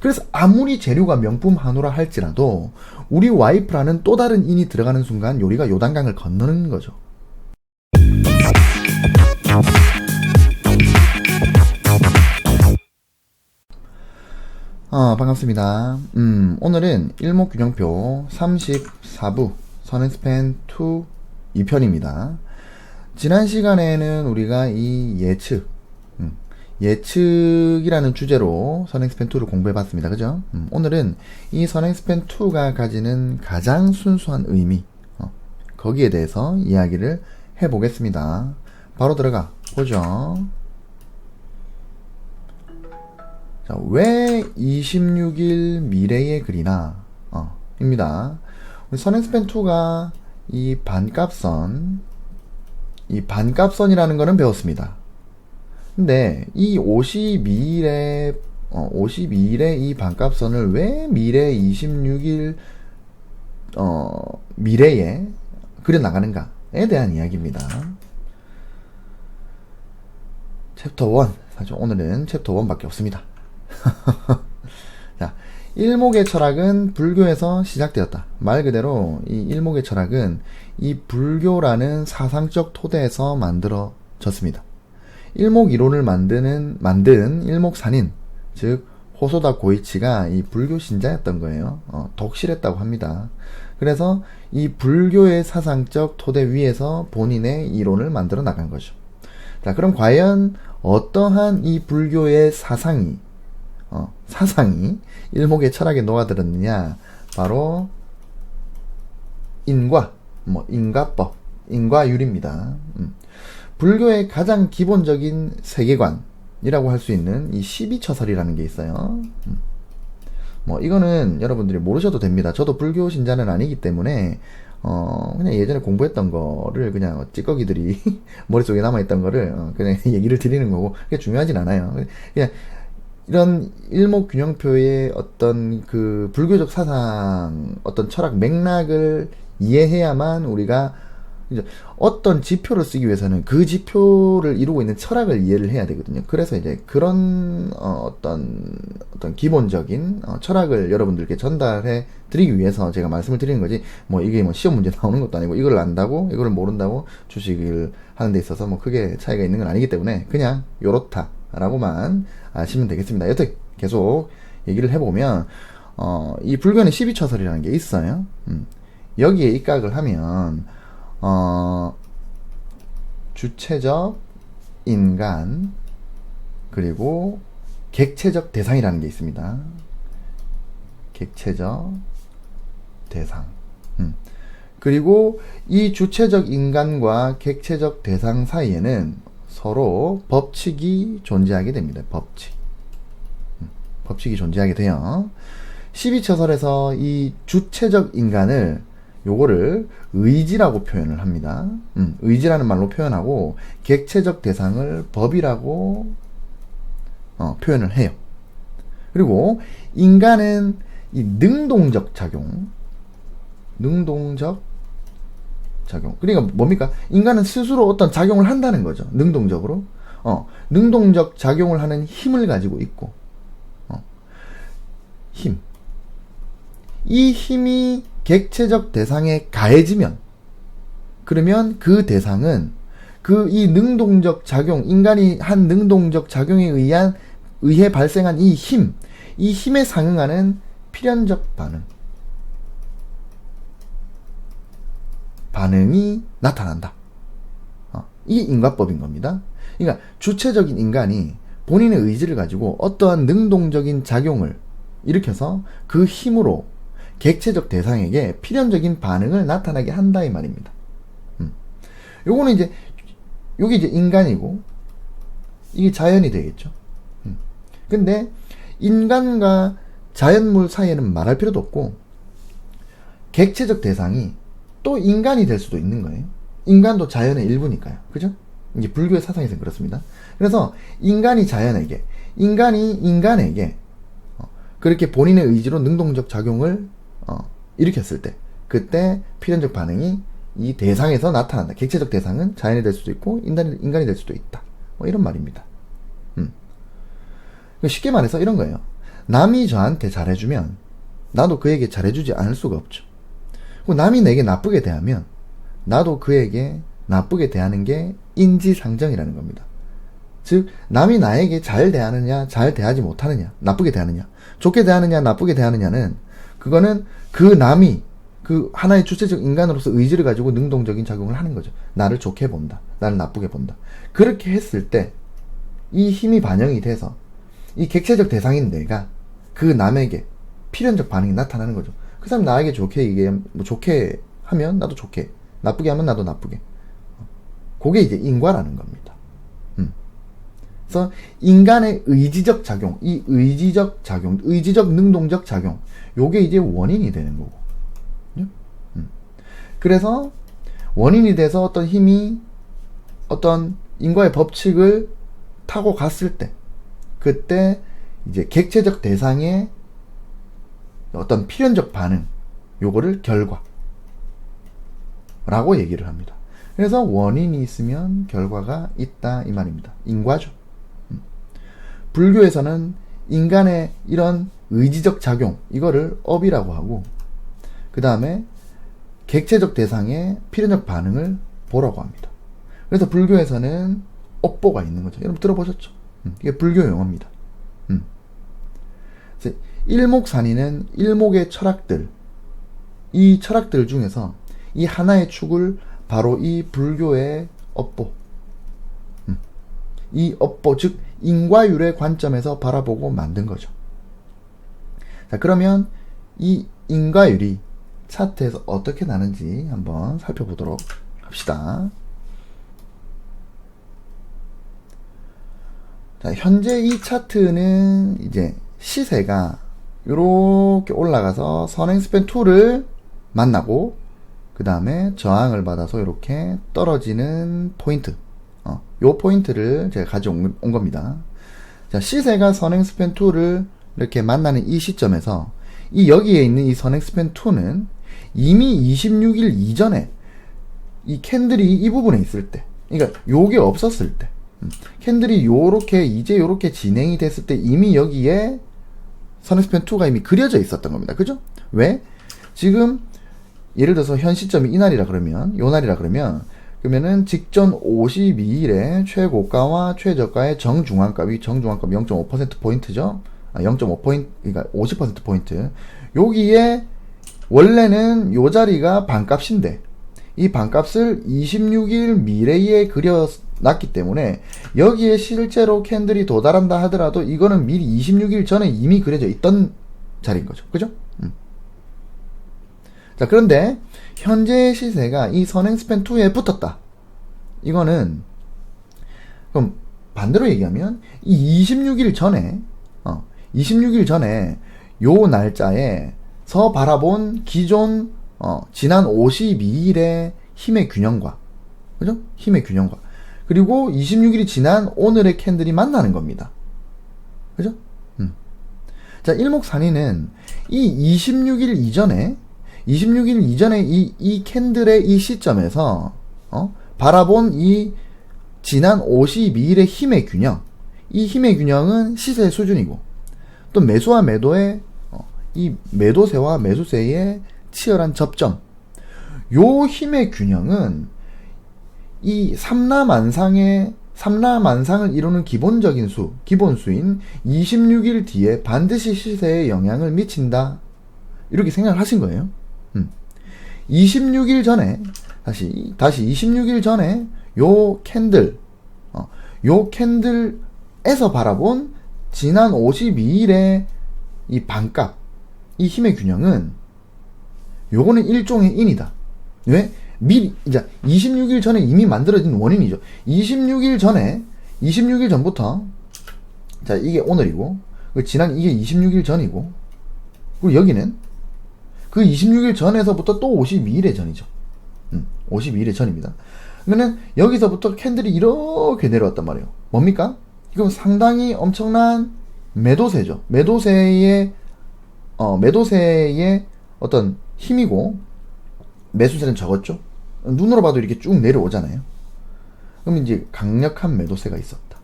그래서 아무리 재료가 명품 한우라 할지라도 우리 와이프라는 또 다른 인이 들어가는 순간 요리가 요단강을 건너는 거죠. 반갑습니다. 오늘은 일목균형표 34부 선행스팬 2 2편입니다. 지난 시간에는 우리가 이 예측이라는 주제로 선행스팬 2를 공부해봤습니다. 그죠? 오늘은 이 선행스팬 2가 가지는 가장 순수한 의미, 거기에 대해서 이야기를 해보겠습니다. 바로 들어가 보죠. 자, 왜 26일 미래의 글이나 입니다. 우리 선행스팬 2가 이 반값선이라는 거는 배웠습니다. 근데 이 52일의 이 반값선을 왜 미래 26일 미래에 그려나가는가에 대한 이야기입니다. 챕터 1, 사실 오늘은 챕터 1밖에 없습니다. 자, 일목의 철학은 불교에서 시작되었다. 말 그대로 이 일목의 철학은 이 불교라는 사상적 토대에서 만들어졌습니다. 일목 이론을 만든 일목산인, 즉 호소다 고이치가 이 불교 신자였던 거예요. 독실했다고 합니다. 그래서 이 불교의 사상적 토대 위에서 본인의 이론을 만들어 나간 거죠. 자, 그럼 과연 어떠한 이 불교의 사상이 일목의 철학에 녹아들었느냐? 바로 인과법, 인과율입니다. 불교의 가장 기본적인 세계관이라고 할 수 있는 이 12처설이라는 게 있어요. 이거는 여러분들이 모르셔도 됩니다. 저도 불교 신자는 아니기 때문에 그냥 예전에 공부했던 거를 그냥 찌꺼기들이 머릿속에 남아있던 거를 그냥 얘기를 드리는 거고, 그게 중요하진 않아요. 그냥 이런 일목균형표의 어떤 그 불교적 사상, 어떤 철학 맥락을 이해해야만 우리가 이제 어떤 지표를 쓰기 위해서는 그 지표를 이루고 있는 철학을 이해를 해야 되거든요. 그래서 이제 그런 어떤 기본적인 철학을 여러분들께 전달해 드리기 위해서 제가 말씀을 드리는 거지, 이게 시험 문제 나오는 것도 아니고, 이걸 안다고 이걸 모른다고 주식을 하는 데 있어서 크게 차이가 있는 건 아니기 때문에 그냥 요렇다 라고만 아시면 되겠습니다. 여튼 계속 얘기를 해보면 이 불교는 12처설이라는 게 있어요. 여기에 입각을 하면 주체적 인간, 그리고 객체적 대상이라는 게 있습니다. 객체적 대상. 그리고 이 주체적 인간과 객체적 대상 사이에는 서로 법칙이 존재하게 됩니다. 법칙이 존재하게 돼요. 12처설에서 이 주체적 인간을 요거를 의지라고 표현을 합니다. 의지라는 말로 표현하고, 객체적 대상을 법이라고 표현을 해요. 그리고 인간은 이 능동적 작용. 그러니까 뭡니까? 인간은 스스로 어떤 작용을 한다는 거죠. 능동적으로. 능동적 작용을 하는 힘을 가지고 있고, 이 힘이 객체적 대상에 가해지면, 그러면 그 대상은 이 능동적 작용, 인간이 한 능동적 작용에 의해 발생한 이 힘에 상응하는 필연적 반응이 나타난다. 이게 인과법인 겁니다. 그러니까 주체적인 인간이 본인의 의지를 가지고 어떠한 능동적인 작용을 일으켜서 그 힘으로 객체적 대상에게 필연적인 반응을 나타나게 한다, 이 말입니다. 요거는 이제 요게 이제 인간이고, 이게 자연이 되겠죠. 근데 인간과 자연물 사이에는 말할 필요도 없고, 객체적 대상이 또 인간이 될 수도 있는 거예요. 인간도 자연의 일부니까요. 그죠? 이제 불교의 사상에서는 그렇습니다. 그래서 인간이 인간에게 그렇게 본인의 의지로 능동적 작용을 일으켰을 때, 그때 필연적 반응이 이 대상에서 나타난다. 객체적 대상은 자연이 될 수도 있고 인간이 될 수도 있다. 이런 말입니다. 쉽게 말해서 이런 거예요. 남이 저한테 잘해주면 나도 그에게 잘해주지 않을 수가 없죠. 그리고 남이 내게 나쁘게 대하면 나도 그에게 나쁘게 대하는 게 인지상정이라는 겁니다. 즉 남이 나에게 잘 대하느냐 잘 대하지 못하느냐 나쁘게 대하느냐 좋게 대하느냐 나쁘게 대하느냐는 그거는 그 남이 그 하나의 주체적 인간으로서 의지를 가지고 능동적인 작용을 하는 거죠. 나를 좋게 본다 나를 나쁘게 본다. 그렇게 했을 때 이 힘이 반영이 돼서 이 객체적 대상인 내가 그 남에게 필연적 반응이 나타나는 거죠. 그 사람이 나에게 좋게 좋게 하면 나도 좋게 나쁘게 하면 나도 나쁘게. 그게 이제 인과라는 겁니다. 그래서 인간의 의지적 작용, 이 의지적 작용, 의지적 능동적 작용, 요게 이제 원인이 되는 거고. 그래서 원인이 돼서 어떤 힘이 어떤 인과의 법칙을 타고 갔을 때, 그때 이제 객체적 대상의 어떤 필연적 반응, 요거를 결과라고 얘기를 합니다. 그래서 원인이 있으면 결과가 있다 이 말입니다. 인과죠. 불교에서는 인간의 이런 의지적 작용, 이거를 업이라고 하고, 그 다음에 객체적 대상의 필연적 반응을 보라고 합니다. 그래서 불교에서는 업보가 있는 거죠. 여러분 들어보셨죠? 이게 불교 용어입니다. 그래서 일목산이는 일목의 철학들, 이 철학들 중에서 이 하나의 축을 바로 이 불교의 업보, 이 업보, 즉 인과율의 관점에서 바라보고 만든 거죠. 자, 그러면 이 인과율이 차트에서 어떻게 나는지 한번 살펴보도록 합시다. 자, 현재 이 차트는 이제 시세가 이렇게 올라가서 선행스팬 2를 만나고 그 다음에 저항을 받아서 이렇게 떨어지는 포인트, 요 포인트를 제가 가져온 겁니다. 자, 시세가 선행스팬 2를 이렇게 만나는 이 시점에서 이 여기에 있는 이 선행스팬 2는 이미 26일 이전에 이 캔들이 이 부분에 있을 때, 그러니까 요게 없었을 때, 캔들이 요렇게 진행이 됐을 때 이미 여기에 선행스팬 2가 이미 그려져 있었던 겁니다. 그죠? 왜? 지금 예를 들어서 현 시점이 이날이라 그러면, 요 날이라 그러면은 직전 52일에 최고가와 최저가의 정중앙값이 0.5%포인트죠? 0.5포인트, 그러니까 50%포인트. 여기에 원래는 요 자리가 반값인데, 이 반값을 26일 미래에 그려놨기 때문에 여기에 실제로 캔들이 도달한다 하더라도 이거는 미리 26일 전에 이미 그려져 있던 자리인 거죠. 그죠? 자, 그런데 현재 시세가 이 선행스팬 2에 붙었다. 이거는 그럼 반대로 얘기하면 이 26일 전에 요 날짜에서 바라본 기존 지난 52일의 힘의 균형과, 그죠? 힘의 균형과, 그리고 26일이 지난 오늘의 캔들이 만나는 겁니다. 그죠? 자, 일목산인은 이 26일 이전에 이 캔들의 이 시점에서, 바라본 이 지난 52일의 힘의 균형, 이 힘의 균형은 시세 수준이고, 또 매수와 매도의, 이 매도세와 매수세의 치열한 접점, 요 힘의 균형은 이 삼라만상을 이루는 기본수인 26일 뒤에 반드시 시세에 영향을 미친다, 이렇게 생각을 하신 거예요. 26일 전에 다시 26일 전에 요 캔들에서 바라본 지난 52일의 이 반값, 이 힘의 균형은 요거는 일종의 인이다. 왜? 미리 이제 26일 전에 이미 만들어진 원인이죠. 26일 전부터, 자, 이게 오늘이고, 지난 이게 26일 전이고, 그리고 여기는 그 26일 전에서부터 또 52일의 전이죠. 52일의 전입니다. 그러면 여기서부터 캔들이 이렇게 내려왔단 말이에요. 뭡니까? 이건 상당히 엄청난 매도세죠. 매도세의 어떤 힘이고, 매수세는 적었죠. 눈으로 봐도 이렇게 쭉 내려오잖아요. 그럼 이제 강력한 매도세가 있었다.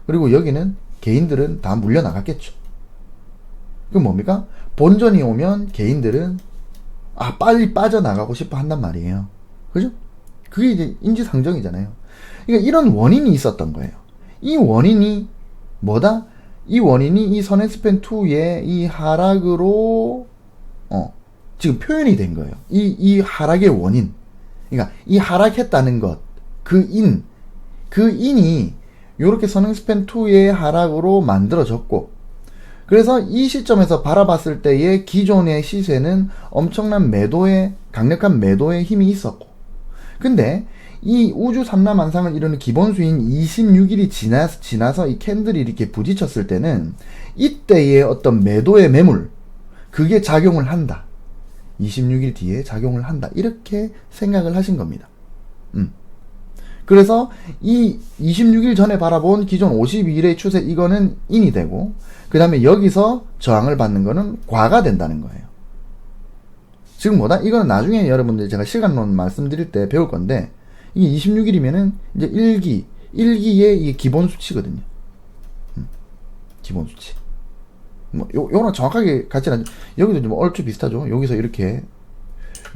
그리고 여기는 개인들은 다 물려나갔겠죠. 그럼 뭡니까? 본전이 오면 개인들은 빨리 빠져나가고 싶어 한단 말이에요. 그죠? 그게 이제 인지상정이잖아요. 그러니까 이런 원인이 있었던 거예요. 이 원인이 뭐다? 이 원인이 이 선행스팬2의 이 하락으로 지금 표현이 된 거예요. 이 하락의 원인. 그러니까 이 하락했다는 것, 그 인이 요렇게 선행스팬2의 하락으로 만들어졌고, 그래서 이 시점에서 바라봤을 때의 기존의 시세는 엄청난 강력한 매도의 힘이 있었고, 근데 이 우주 삼라만상을 이루는 기본 수인 26일이 지나서 이 캔들이 이렇게 부딪혔을 때는 이때의 어떤 매도의 매물, 그게 작용을 한다. 26일 뒤에 작용을 한다. 이렇게 생각을 하신 겁니다. 그래서 이 26일 전에 바라본 기존 52일의 추세, 이거는 인이 되고, 그 다음에 여기서 저항을 받는 거는 과가 된다는 거예요. 지금 뭐다? 이거는 나중에 여러분들 제가 시간론 말씀드릴 때 배울 건데, 이게 26일이면은 이제 1기의 이 기본 수치거든요. 기본 수치. 요거랑 정확하게 같지는 않죠. 여기도 좀 얼추 비슷하죠. 여기서 이렇게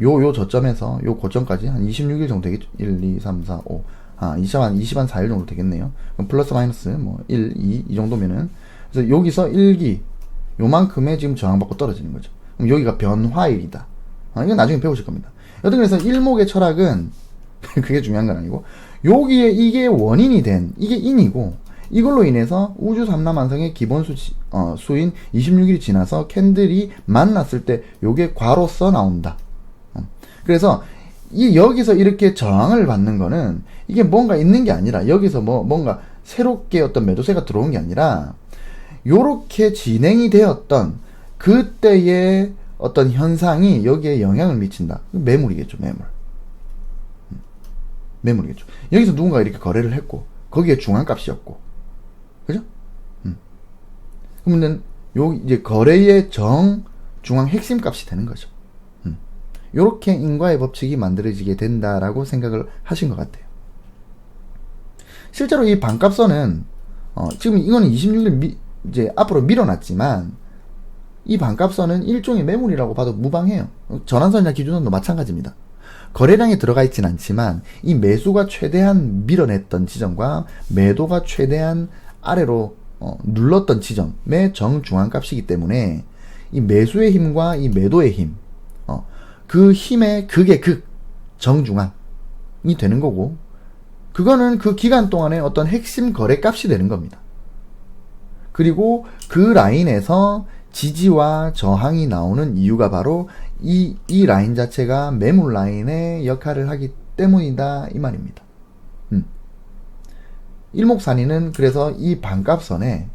요 저점에서 요 고점까지 한 26일 정도 되겠죠. 1, 2, 3, 4, 5. 20한 4일 정도 되겠네요. 그럼 플러스 마이너스 1, 2 이 정도면은, 그래서 여기서 1기 요만큼의 지금 저항받고 떨어지는 거죠. 그럼 여기가 변화일이다. 이건 나중에 배우실 겁니다. 여튼 그래서 일목의 철학은 그게 중요한 건 아니고, 여기에 이게 원인이 된, 이게 인이고, 이걸로 인해서 우주 삼라만상의 기본 수인 26일이 지나서 캔들이 만났을 때 요게 과로서 나온다. 그래서 여기서 이렇게 저항을 받는 거는 이게 뭔가 있는 게 아니라, 여기서 뭔가 새롭게 어떤 매도세가 들어온 게 아니라, 요렇게 진행이 되었던 그때의 어떤 현상이 여기에 영향을 미친다. 매물이겠죠, 매물이겠죠. 여기서 누군가 이렇게 거래를 했고, 거기에 중앙값이었고, 그죠? 그러면 이제 거래의 중앙 핵심 값이 되는 거죠. 요렇게 인과의 법칙이 만들어지게 된다라고 생각을 하신 것 같아요. 실제로 이 반값선은, 지금 이거는 26일 이제 앞으로 밀어놨지만, 이 반값선은 일종의 매물이라고 봐도 무방해요. 전환선이나 기준선도 마찬가지입니다. 거래량이 들어가 있진 않지만, 이 매수가 최대한 밀어냈던 지점과 매도가 최대한 아래로 눌렀던 지점의 정중앙값이기 때문에, 이 매수의 힘과 이 매도의 힘, 그 힘의 극의 극, 정중앙이 되는 거고, 그거는 그 기간 동안의 어떤 핵심 거래값이 되는 겁니다. 그리고 그 라인에서 지지와 저항이 나오는 이유가 바로 이 라인 자체가 매물 라인의 역할을 하기 때문이다, 이 말입니다. 일목산인은 그래서 이 반값선에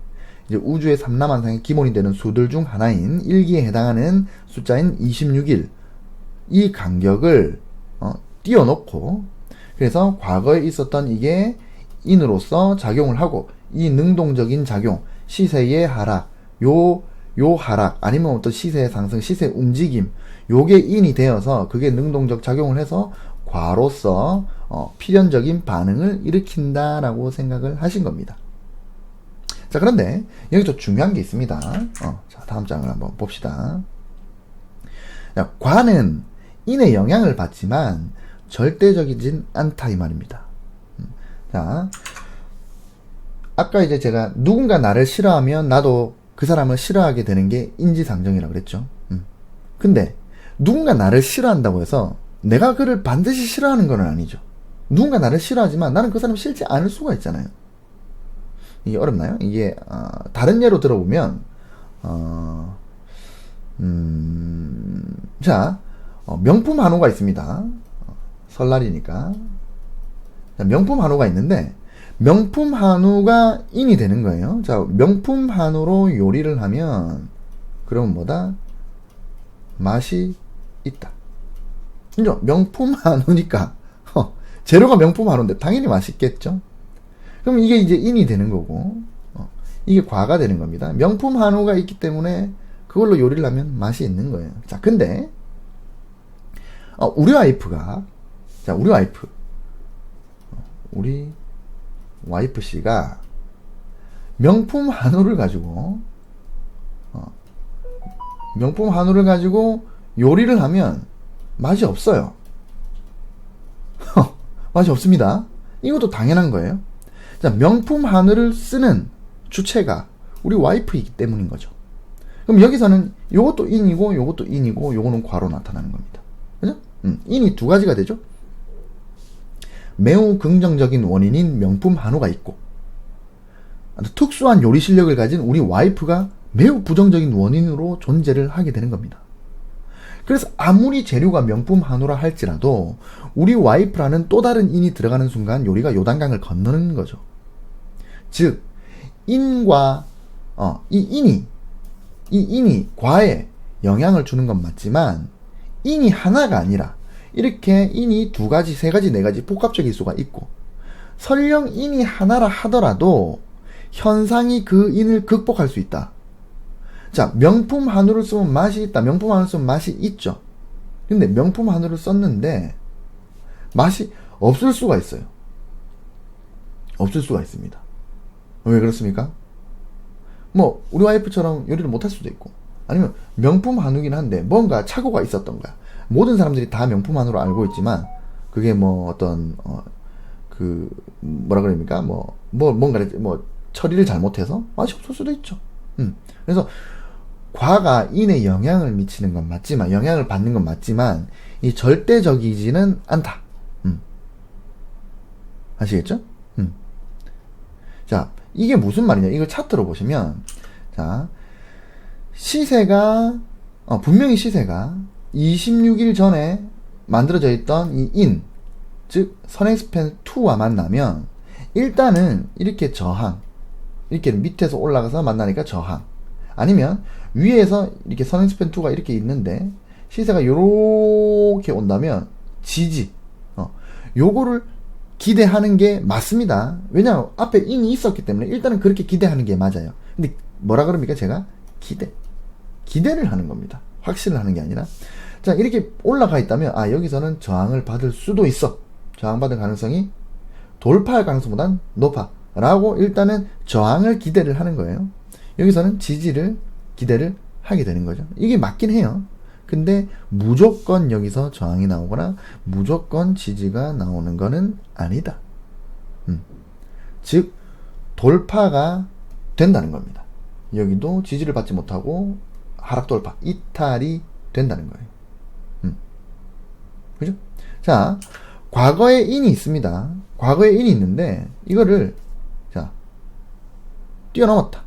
이제 우주의 삼라만상의 기본이 되는 수들 중 하나인 1기에 해당하는 숫자인 26일, 이 간격을 띄워놓고, 그래서 과거에 있었던 이게 인으로서 작용을 하고, 이 능동적인 작용, 시세의 하락, 요 하락, 아니면 어떤 시세의 상승, 시세 움직임, 요게 인이 되어서 그게 능동적 작용을 해서 과로서 필연적인 반응을 일으킨다라고 생각을 하신 겁니다. 자, 그런데 여기 좀 중요한 게 있습니다. 자, 다음 장을 한번 봅시다. 자, 과는 인의 영향을 받지만 절대적이진 않다, 이 말입니다. 자, 아까 이제 제가 누군가 나를 싫어하면 나도 그 사람을 싫어하게 되는 게 인지상정이라고 그랬죠. 근데 누군가 나를 싫어한다고 해서 내가 그를 반드시 싫어하는 건 아니죠. 누군가 나를 싫어하지만 나는 그 사람을 싫지 않을 수가 있잖아요. 이게 어렵나요? 이게 다른 예로 들어보면 자, 명품 한우가 있습니다. 설날이니까. 자, 명품 한우가 있는데 명품 한우가 인이 되는 거예요. 자, 명품 한우로 요리를 하면 그러면 뭐다? 맛이 있다. 그죠? 명품 한우니까 재료가 명품 한우인데 당연히 맛있겠죠. 그럼 이게 이제 인이 되는 거고, 이게 과가 되는 겁니다. 명품 한우가 있기 때문에 그걸로 요리를 하면 맛이 있는 거예요. 자, 근데 우리 와이프가, 자, 우리 와이프 씨가 명품 한우를 가지고 명품 한우를 가지고 요리를 하면 맛이 없어요. 맛이 없습니다. 이것도 당연한 거예요. 자, 명품 한우를 쓰는 주체가 우리 와이프이기 때문인 거죠. 그럼 여기서는 요것도 인이고 요것도 인이고 요거는 과로 나타나는 겁니다. 그죠? 인이 두 가지가 되죠. 매우 긍정적인 원인인 명품 한우가 있고 특수한 요리 실력을 가진 우리 와이프가 매우 부정적인 원인으로 존재를 하게 되는 겁니다. 그래서 아무리 재료가 명품 한우라 할지라도 우리 와이프라는 또 다른 인이 들어가는 순간 요리가 요단강을 건너는 거죠. 즉 인과 이 인이 과에 영향을 주는 건 맞지만 인이 하나가 아니라 이렇게 인이 두 가지, 세 가지, 네 가지 복합적일 수가 있고 설령 인이 하나라 하더라도 현상이 그 인을 극복할 수 있다. 자, 명품 한우를 쓰면 맛이 있다. 명품 한우를 쓰면 맛이 있죠. 근데 명품 한우를 썼는데 맛이 없을 수가 있어요. 없을 수가 있습니다. 왜 그렇습니까? 뭐 우리 와이프처럼 요리를 못할 수도 있고 아니면 명품 한우긴 한데 뭔가 착오가 있었던 거야. 모든 사람들이 다 명품 한우로 알고 있지만 그게 뭐 어떤 그 뭐라 그럽니까? 뭔가 처리를 잘못해서 맛이 없을 수도 있죠. 그래서 과가 인에 영향을 미치는 건 맞지만 영향을 받는 건 맞지만 이 절대적이지는 않다. 아시겠죠? 자, 이게 무슨 말이냐? 이걸 차트로 보시면 자, 시세가 분명히 시세가 26일 전에 만들어져 있던 이 인, 즉 선행스팬 2와 만나면 일단은 이렇게 저항, 이렇게 밑에서 올라가서 만나니까 저항, 아니면 위에서 이렇게 선행스팬 2가 이렇게 있는데 시세가 요렇게 온다면 지지, 요거를 기대하는 게 맞습니다. 왜냐하면 앞에 인이 있었기 때문에 일단은 그렇게 기대하는 게 맞아요. 근데 뭐라 그럽니까? 제가 기대를 하는 겁니다. 확신을 하는 게 아니라. 자, 이렇게 올라가 있다면 여기서는 저항을 받을 수도 있어. 저항받을 가능성이 돌파할 가능성보단 높아 라고 일단은 저항을 기대를 하는 거예요. 여기서는 지지를 기대를 하게 되는 거죠. 이게 맞긴 해요. 근데 무조건 여기서 저항이 나오거나 무조건 지지가 나오는 거는 아니다. 즉 돌파가 된다는 겁니다. 여기도 지지를 받지 못하고 하락 돌파, 이탈이 된다는 거예요. 그죠? 자, 과거에 인이 있습니다. 과거에 인이 있는데 이거를 자 뛰어넘었다.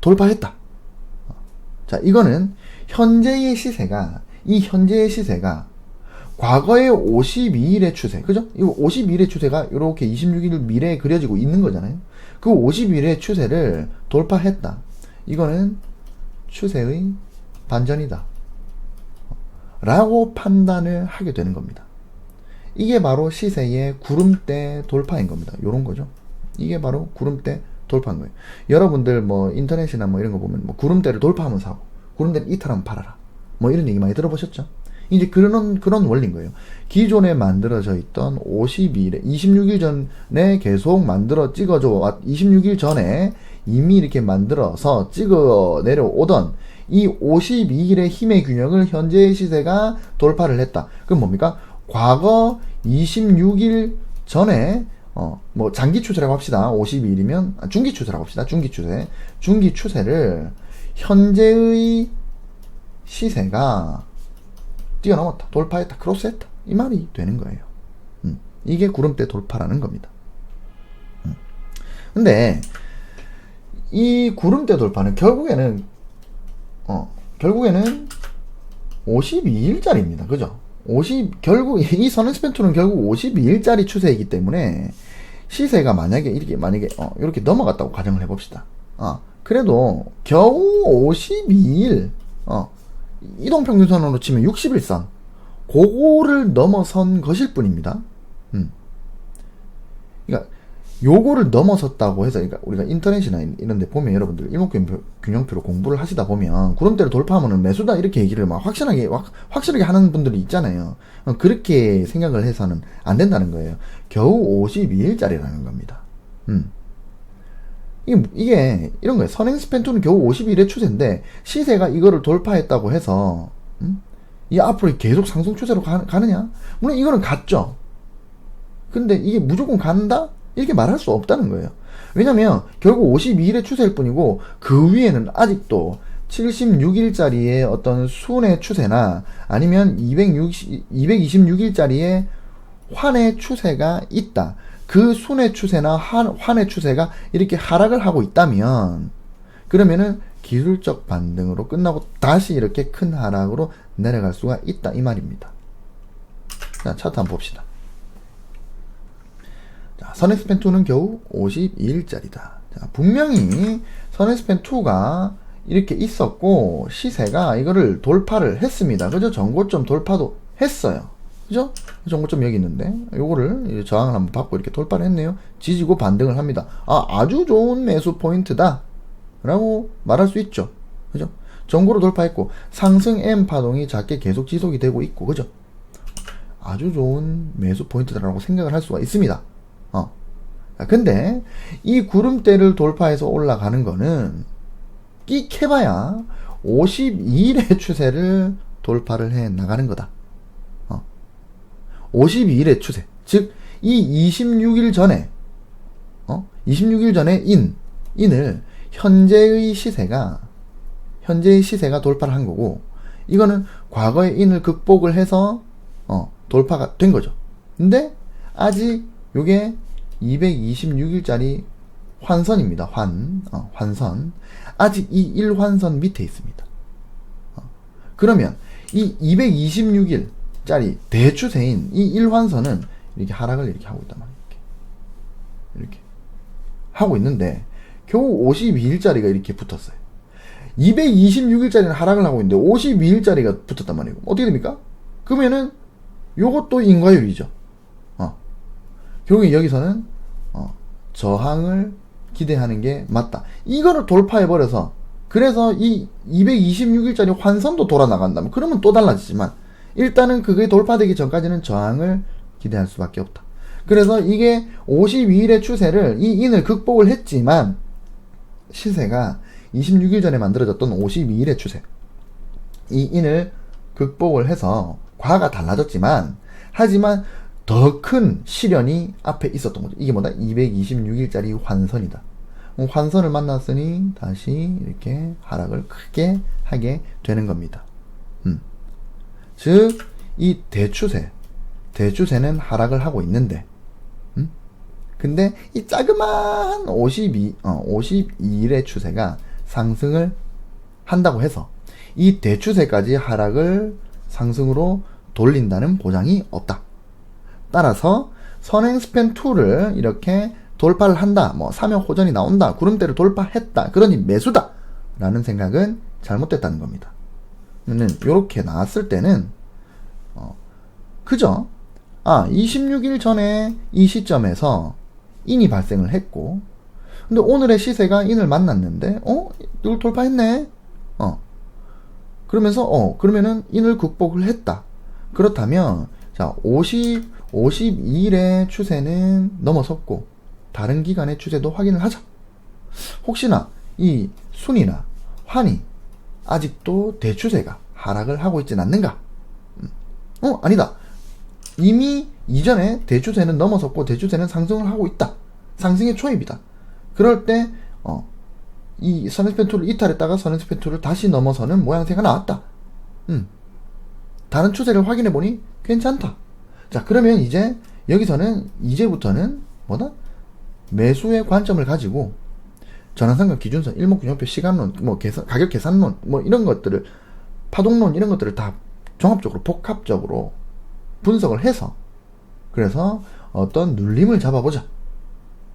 돌파했다. 자, 이거는 현재의 시세가 과거의 52일의 추세, 그죠? 이 52일의 추세가 이렇게 26일 미래에 그려지고 있는 거잖아요. 그 52일의 추세를 돌파했다. 이거는 추세의 반전이다. 라고 판단을 하게 되는 겁니다. 이게 바로 시세의 구름대 돌파인 겁니다. 요런 거죠. 이게 바로 구름대 돌파인 거예요. 여러분들 뭐 인터넷이나 뭐 이런 거 보면 뭐 구름대를 돌파하면 사고, 구름대를 이탈하면 팔아라. 뭐 이런 얘기 많이 들어보셨죠? 이제 그런 원리인 거예요. 기존에 만들어져 있던 26일 전에 계속 찍어줘 26일 전에 이미 이렇게 만들어서 찍어 내려오던 이 52일의 힘의 균형을 현재의 시세가 돌파를 했다. 그럼 뭡니까? 과거 26일 전에 뭐 장기 추세라고 합시다. 52일이면 중기 추세라고 합시다. 중기 추세를 현재의 시세가 뛰어넘었다, 돌파했다, 크로스했다, 이 말이 되는 거예요. 이게 구름대 돌파라는 겁니다. 근데 이 구름대 돌파는 결국에는 52일짜리입니다. 그죠? 결국 이 선행스팬2는 결국 52일짜리 추세이기 때문에 시세가 만약에 이렇게 넘어갔다고 가정을 해봅시다. 그래도 겨우 52일 이동평균선으로 치면 60일선 그거를 넘어선 것일 뿐입니다. 그러니까 요거를 넘어섰다고 해서, 그러니까 우리가 인터넷이나 이런 데 보면 여러분들 일목균형표로 공부를 하시다 보면 구름대를 돌파하면은 매수다 이렇게 얘기를 막 확실하게 하는 분들이 있잖아요. 그렇게 생각을 해서는 안 된다는 거예요. 겨우 52일짜리라는 겁니다. 이게 이런 거예요. 선행스팬2는 겨우 51의 추세인데 시세가 이거를 돌파했다고 해서 이 앞으로 계속 상승 추세로 가느냐? 물론 이거는 갔죠. 근데 이게 무조건 간다? 이렇게 말할 수 없다는 거예요. 왜냐면 결국 52일의 추세일 뿐이고 그 위에는 아직도 76일짜리의 어떤 순의 추세나 아니면 226일짜리의 환의 추세가 있다. 그 순의 추세나 환의 추세가 이렇게 하락을 하고 있다면 그러면은 기술적 반등으로 끝나고 다시 이렇게 큰 하락으로 내려갈 수가 있다 이 말입니다. 자, 차트 한번 봅시다. 자, 선엑스펜2는 겨우 52일짜리다. 자, 분명히 선엑스펜2가 이렇게 있었고 시세가 이거를 돌파를 했습니다. 그죠? 전고점 돌파도 했어요. 그죠? 전고점 여기 있는데 요거를 저항을 한번 받고 이렇게 돌파를 했네요. 지지고 반등을 합니다. 아주 좋은 매수 포인트다 라고 말할 수 있죠. 그죠? 전고로 돌파했고 상승 M 파동이 작게 계속 지속이 되고 있고 그죠? 아주 좋은 매수 포인트다라고 생각을 할 수가 있습니다. 근데 이 구름대를 돌파해서 올라가는 거는 끼 해봐야 52일의 추세를 돌파를 해 나가는 거다. 52일의 추세. 즉, 이 26일 전에, 26일 전에 인을 현재의 시세가 돌파를 한 거고, 이거는 과거의 인을 극복을 해서, 돌파가 된 거죠. 근데, 아직 요게 226일짜리 환선입니다. 환선. 아직 이 1환선 밑에 있습니다. 그러면, 이 226일짜리 대추세인 이 1환선은 이렇게 하락을 이렇게 하고 있단 말이에요. 이렇게 하고 있는데 겨우 52일짜리가 이렇게 붙었어요. 226일짜리는 하락을 하고 있는데 52일짜리가 붙었단 말이에요. 어떻게 됩니까? 그러면은 요것도 인과율이죠. 결국에 여기서는 저항을 기대하는 게 맞다. 이거를 돌파해버려서 그래서 이 226일짜리 환선도 돌아 나간다면 그러면 또 달라지지만 일단은 그게 돌파되기 전까지는 저항을 기대할 수밖에 없다. 그래서 이게 52일의 추세를 이 인을 극복을 했지만 시세가 26일 전에 만들어졌던 52일의 추세 이 인을 극복을 해서 과가 달라졌지만 하지만 더 큰 시련이 앞에 있었던 거죠. 이게 뭐다? 226일짜리 환선이다. 환선을 만났으니 다시 이렇게 하락을 크게 하게 되는 겁니다. 즉, 이 대추세는 하락을 하고 있는데, 근데 이 자그마한 52일의 추세가 상승을 한다고 해서 이 대추세까지 하락을 상승으로 돌린다는 보장이 없다. 따라서 선행스팬2를 이렇게 돌파를 한다. 3여 호전이 나온다. 구름대를 돌파했다. 그러니 매수다. 라는 생각은 잘못됐다는 겁니다. 요렇게 나왔을 때는 그죠? 26일 전에 이 시점에서 인이 발생을 했고 근데 오늘의 시세가 인을 만났는데 이걸 돌파했네. 그러면은 인을 극복을 했다. 그렇다면 자 52일의 추세는 넘어섰고 다른 기간의 추세도 확인을 하자. 혹시나 이 순이나 환이 아직도 대추세가 하락을 하고 있진 않는가? 아니다. 이미 이전에 대추세는 넘어섰고 대추세는 상승을 하고 있다. 상승의 초입이다. 그럴 때 이 선행스팬2를 이탈했다가 선행스팬2를 다시 넘어서는 모양새가 나왔다. 다른 추세를 확인해보니 괜찮다. 자, 그러면 이제부터는 뭐다? 매수의 관점을 가지고 전환상각 기준선, 일목균형표, 시간론, 가격 계산론, 이런 것들을 파동론 이런 것들을 다 종합적으로 복합적으로 분석을 해서 그래서 어떤 눌림을 잡아보자.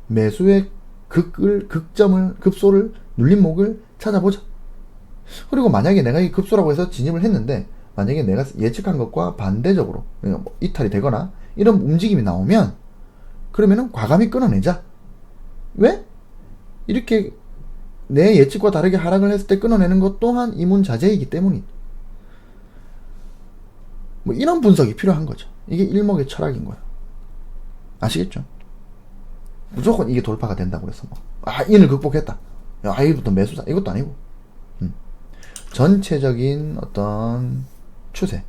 매수의 급소를 눌림목을 찾아보자. 그리고 만약에 내가 이 급소라고 해서 진입을 했는데 만약에 내가 예측한 것과 반대적으로 이탈이 되거나 이런 움직임이 나오면 그러면은 과감히 끊어내자. 왜? 이렇게 내 예측과 다르게 하락을 했을 때 끊어내는 것 또한 이문자재이기 때문이다. 이런 분석이 필요한 거죠. 이게 일목의 철학인 거예요. 아시겠죠? 무조건 이게 돌파가 된다고 해서 인을 극복했다. 이부터 매수다. 이것도 아니고. 전체적인 어떤 추세,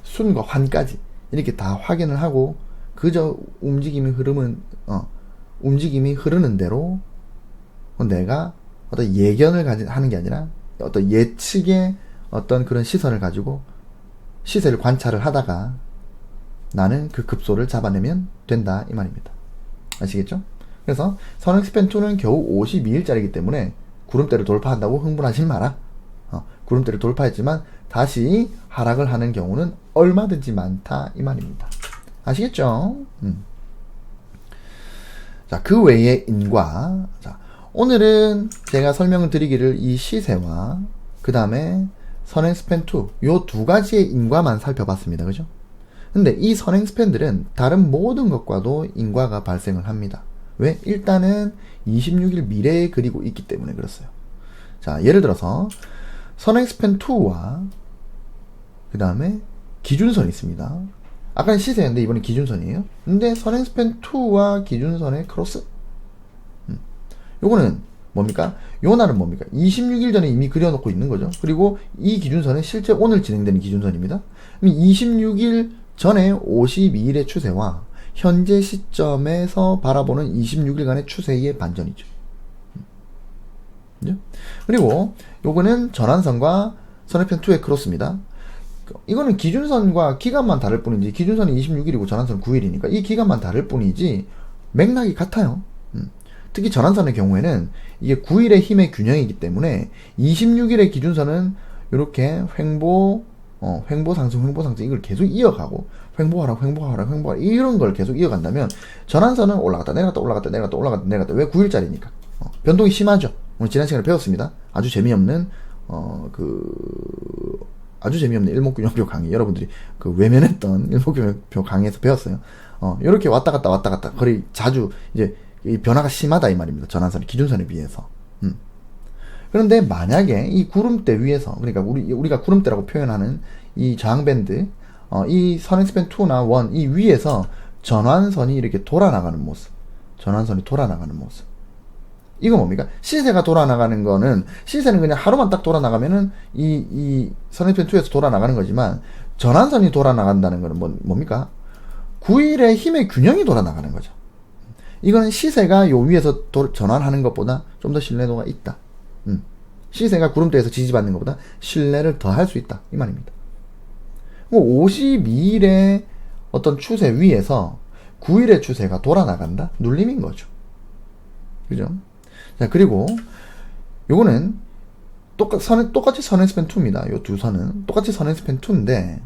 순과 환까지 이렇게 다 확인을 하고 그저 움직임이 흐르는 대로 내가 어떤 예견을 하는 게 아니라 어떤 예측의 어떤 그런 시선을 가지고 시세를 관찰을 하다가 나는 그 급소를 잡아내면 된다 이 말입니다. 아시겠죠? 그래서 선행스팬2는 겨우 52일짜리이기 때문에 구름대를 돌파한다고 흥분하지 마라. 구름대를 돌파했지만 다시 하락을 하는 경우는 얼마든지 많다 이 말입니다. 아시겠죠? 자, 그 외의 인과. 자, 오늘은 제가 설명을 드리기를 이 시세와 그 다음에 선행스팬2 요 두 가지의 인과만 살펴봤습니다. 그죠? 근데 이 선행스팬들은 다른 모든 것과도 인과가 발생을 합니다. 왜? 일단은 26일 미래에 그리고 있기 때문에 그렇어요. 자, 예를 들어서 선행스팬2와 그 다음에 기준선이 있습니다. 아까는 시세였는데 이번엔 기준선이에요. 근데 선행스팬2와 기준선의 크로스? 요거는 뭡니까? 요 날은 뭡니까? 26일 전에 이미 그려놓고 있는 거죠. 그리고 이 기준선은 실제 오늘 진행되는 기준선입니다. 26일 전에 52일의 추세와 현재 시점에서 바라보는 26일간의 추세의 반전이죠. 그리고 요거는 전환선과 선행스팬2의 크로스입니다. 이거는 기준선과 기간만 다를 뿐이지, 기준선이 26일이고 전환선 9일이니까 이 기간만 다를 뿐이지 맥락이 같아요. 특히 전환선의 경우에는 이게 9일의 힘의 균형이기 때문에 26일의 기준선은 이렇게 횡보 상승 이걸 계속 이어가고 횡보하라 이런 걸 계속 이어간다면 전환선은 올라갔다 내려갔다 왜 9일짜리니까 변동이 심하죠. 오늘 지난 시간에 배웠습니다. 아주 재미없는 일목균형표 강의, 여러분들이 그 외면했던 일목균형표 강의에서 배웠어요. 이렇게 왔다 갔다 거의 자주 이제 이 변화가 심하다 이 말입니다. 전환선이 기준선에 비해서. 그런데 만약에 이 구름대 위에서, 그러니까 우리가 구름대라고 표현하는 이 저항밴드, 이 선행스팬2나 1, 이 위에서 전환선이 이렇게 돌아나가는 모습. 이거 뭡니까? 시세가 돌아나가는 거는, 시세는 그냥 하루만 딱 돌아나가면은 이 선행스팬2에서 돌아나가는 거지만, 전환선이 돌아나간다는 거는 뭡니까? 9일의 힘의 균형이 돌아나가는 거죠. 이거는 시세가 요 위에서 전환하는 것보다 좀 더 신뢰도가 있다. 시세가 구름대에서 지지받는 것보다 신뢰를 더 할 수 있다. 이 말입니다. 52일의 어떤 추세 위에서 9일의 추세가 돌아나간다? 눌림인 거죠. 그죠? 자, 그리고 요거는 똑같이 선행스팬2입니다. 요 두 선은 똑같이 선행스팬2인데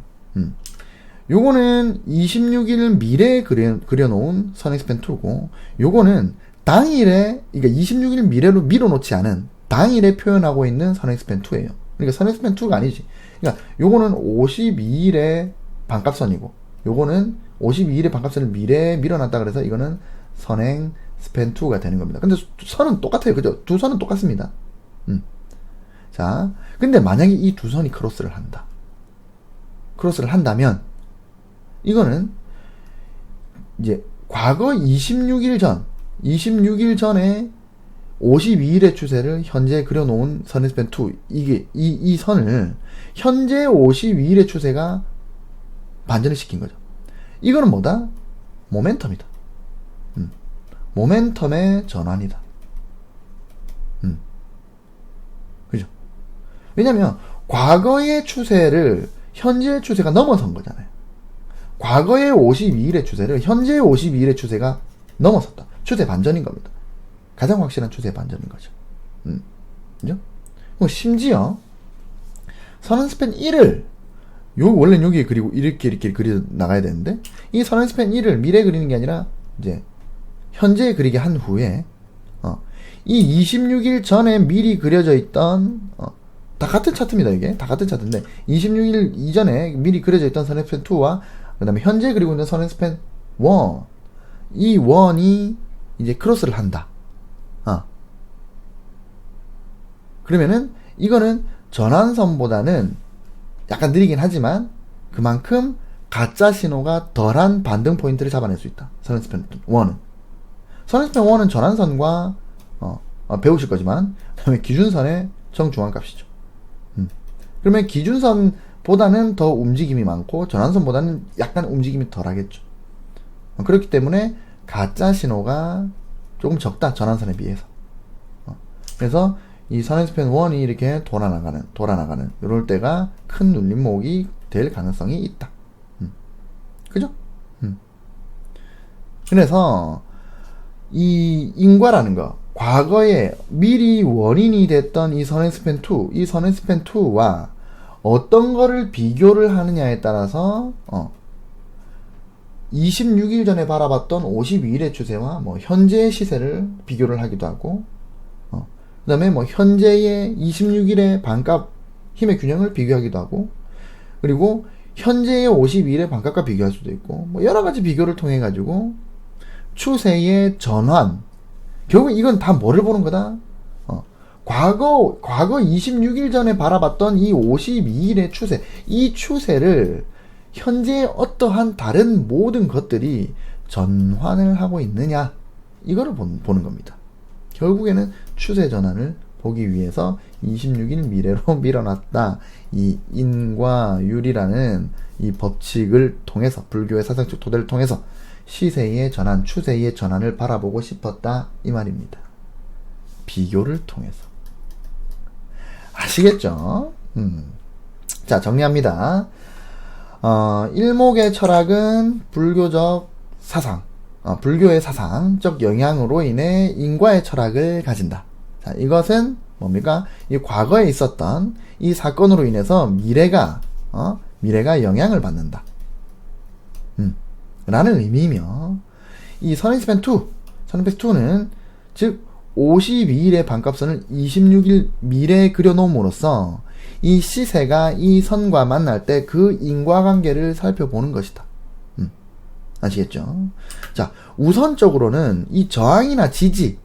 요거는 26일 미래에 그려놓은 선행스팬2고 요거는 당일에, 그러니까 26일 미래로 밀어놓지 않은 당일에 표현하고 있는 선행스팬2예요. 그러니까 선행스팬2가 아니지. 그러니까 요거는 52일의 반값선이고 요거는 52일의 반값선을 미래에 밀어놨다 그래서 이거는 선행스팬2가 되는 겁니다. 근데 선은 똑같아요. 그죠? 두 선은 똑같습니다. 자, 근데 만약에 이 두 선이 크로스를 한다면 이거는 이제 과거 26일 전에 52일의 추세를 현재 그려놓은 선행스팬2, 이 선을 현재 52일의 추세가 반전을 시킨 거죠. 이거는 뭐다? 모멘텀이다. 모멘텀의 전환이다. 그죠? 왜냐면 과거의 추세를 현재의 추세가 넘어선 거잖아요. 과거의 52일의 추세를 현재의 52일의 추세가 넘어섰다. 추세 반전인 겁니다. 가장 확실한 추세 반전인 거죠. 그죠? 심지어 선행스팬 1을 원래는 여기에 그리고 이렇게 그려 나가야 되는데 이 선행스팬 1을 미래에 그리는 게 아니라 이제 현재에 그리게 한 후에 이 26일 전에 미리 그려져 있던 다 같은 차트입니다. 이게 다 같은 차트인데 26일 이전에 미리 그려져 있던 선행스팬 2와 그 다음에 현재 그리고 있는 선행스팬 1, 이 1이 이제 크로스를 한다. 그러면은 이거는 전환선보다는 약간 느리긴 하지만 그만큼 가짜 신호가 덜한 반등 포인트를 잡아낼 수 있다. 선행스팬 1은. 선행스팬 1은 전환선과 배우실 거지만 그다음에 기준선의 정중앙값이죠. 그러면 기준선보다는 더 움직임이 많고 전환선보다는 약간 움직임이 덜 하겠죠. 그렇기 때문에 가짜 신호가 조금 적다, 전환선에 비해서. 그래서 이 선행스팬 1이 이렇게 돌아나가는 이럴 때가 큰 눌림목이 될 가능성이 있다. 그죠? 그래서 이 인과라는 거, 과거에 미리 원인이 됐던 이 선행스팬 2, 이 선행스팬 2와 어떤 거를 비교를 하느냐에 따라서 26일 전에 바라봤던 52일의 추세와 뭐 현재의 시세를 비교를 하기도 하고, 그 다음에 뭐 현재의 26일의 반값 힘의 균형을 비교하기도 하고, 그리고 현재의 52일의 반값과 비교할 수도 있고, 뭐 여러 가지 비교를 통해 가지고 추세의 전환, 결국 이건 다 뭐를 보는 거다? 과거 26일 전에 바라봤던 이 52일의 추세, 이 추세를 현재의 어떠한 다른 모든 것들이 전환을 하고 있느냐, 이거를 보는 겁니다. 결국에는 추세 전환을 보기 위해서 26일 미래로 밀어놨다. 이 인과율이라는 이 법칙을 통해서, 불교의 사상적 토대를 통해서 시세의 전환, 추세의 전환을 바라보고 싶었다, 이 말입니다. 비교를 통해서. 아시겠죠? 자, 정리합니다. 일목의 철학은 불교적 사상, 불교의 사상적 영향으로 인해 인과의 철학을 가진다. 자, 이것은 뭡니까? 이 과거에 있었던 이 사건으로 인해서 미래가 영향을 받는다. 라는 의미이며, 이 선행스팬 2는 즉 52일의 반값선을 26일 미래에 그려놓음으로써 이 시세가 이 선과 만날 때 그 인과관계를 살펴보는 것이다. 아시겠죠? 자, 우선적으로는 이 저항이나 지지,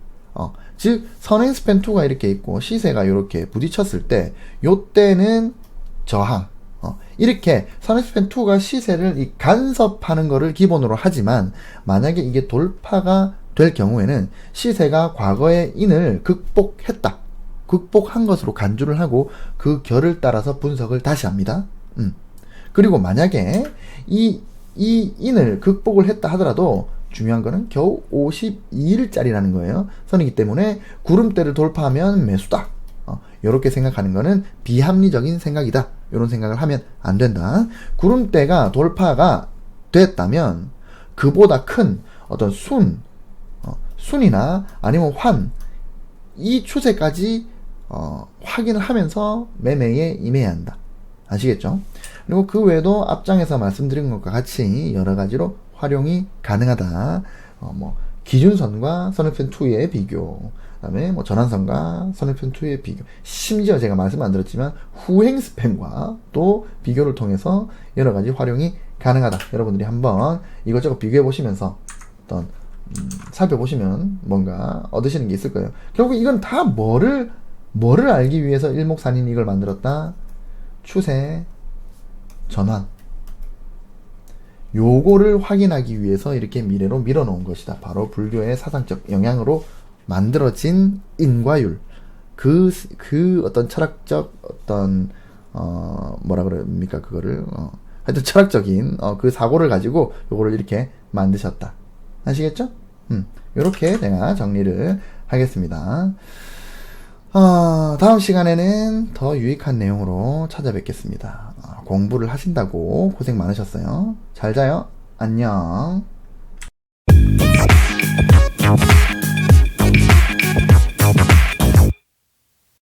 즉 선행스팬 2가 이렇게 있고 시세가 이렇게 부딪혔을 때, 요때는 저항, 이렇게 선행스팬 2가 시세를 이 간섭하는 거를 기본으로 하지만, 만약에 이게 돌파가 될 경우에는 시세가 과거의 인을 극복한 것으로 간주를 하고 그 결을 따라서 분석을 다시 합니다. 그리고 만약에 이 인을 극복을 했다 하더라도 중요한 거는 겨우 52일짜리라는 거예요. 선이기 때문에 구름대를 돌파하면 매수다. 이렇게 생각하는 거는 비합리적인 생각이다. 이런 생각을 하면 안 된다. 구름대가 돌파가 됐다면 그보다 큰 어떤 순이나 아니면 이 추세까지 확인을 하면서 매매에 임해야 한다. 아시겠죠? 그리고 그 외에도 앞장에서 말씀드린 것과 같이 여러 가지로 활용이 가능하다. 기준선과 선행스팬 2의 비교, 그다음에 전환선과 선행스팬 2의 비교, 심지어 제가 말씀 안 드렸지만 후행스팬과 또 비교를 통해서 여러 가지 활용이 가능하다. 여러분들이 한번 이것저것 비교해 보시면서 어떤 살펴보시면 뭔가 얻으시는 게 있을 거예요. 결국 이건 다 뭐를 알기 위해서 일목산인 이걸 만들었다? 추세, 전환. 요거를 확인하기 위해서 이렇게 미래로 밀어놓은 것이다. 바로 불교의 사상적 영향으로 만들어진 인과율. 그 어떤 철학적 어떤 뭐라 그럽니까 그거를 하여튼 철학적인 그 사고를 가지고 요거를 이렇게 만드셨다. 아시겠죠? 요렇게 내가 정리를 하겠습니다. 다음 시간에는 더 유익한 내용으로 찾아뵙겠습니다. 공부를 하신다고 고생 많으셨어요. 잘 자요. 안녕.